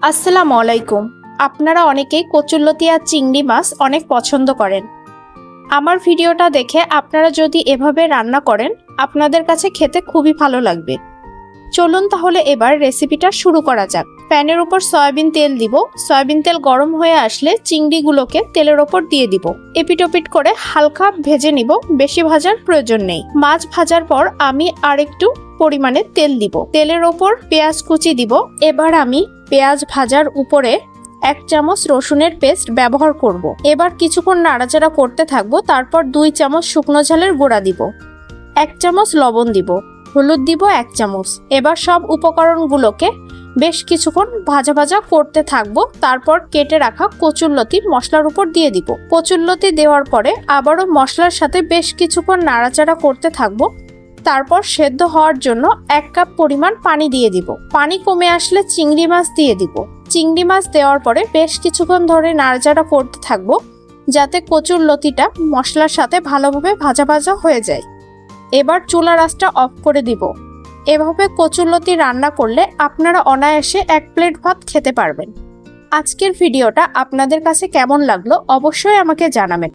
আসসালামু আলাইকুম। আপনারা অনেকেই কচুরলতি আর চিংড়ি মাছ অনেক পছন্দ করেন। আমার ভিডিওটা দেখে আপনারা যদি এভাবে রান্না করেন, আপনাদের কাছে খেতে খুবই ভালো লাগবে। চলুন তাহলে এবার রেসিপিটা শুরু করা যাক। প্যানের উপর সয়াবিন তেল দিব। সয়াবিন তেল গরম হয়ে আসলে চিংড়িগুলোকে তেলের ওপর দিয়ে দিব। এপিটোপিট করে হালকা ভেজে নিব, বেশি ভাজার প্রয়োজন নেই। মাছ ভাজার পর আমি আরেকটু পরিমাণে তেল দিব। তেলের ওপর পেঁয়াজ কুচি দিব। এবার আমি পেঁয়াজ ভাজার উপরে 1 চামচ রসুনের পেস্ট ব্যবহার করব। এবার কিছুক্ষণ নাড়াচাড়া করতে থাকবো। তারপর 2 চামচ শুকনো ঝালের গুঁড়া দিব, 1 চামচ লবণ দিব, হলুদ দিব 1 চামচ। এবার সব উপকরণগুলোকে বেশ কিছুক্ষণ ভাজা ভাজা করতে থাকবো। তারপর কেটে রাখা কচুরলতি মশলার উপর দিয়ে দিব। কচুরলতি দেওয়ার পরে আবারও মশলার সাথে বেশ কিছুক্ষণ নাড়াচাড়া করতে থাকবো। তারপর সেদ্ধ হওয়ার জন্য 1 কাপ পরিমাণ পানি দিয়ে দিব। পানি কমে আসলে চিংড়ি মাছ দিয়ে দিব। চিংড়ি মাছ দেওয়ার পরে বেশ কিছুক্ষণ ধরে নাড়াচাড়া করতে থাকবো, যাতে কচুরলতিটা মশলার সাথে ভালোভাবে ভাজা ভাজা হয়ে যায়। এবার চুলার আঁচটা অফ করে দিব। এভাবে কচুরলতি রান্না করলে আপনারা অনায়াসে 1 প্লেট ভাত খেতে পারবেন। আজকের ভিডিওটা আপনাদের কাছে কেমন লাগলো অবশ্যই আমাকে জানাবেন।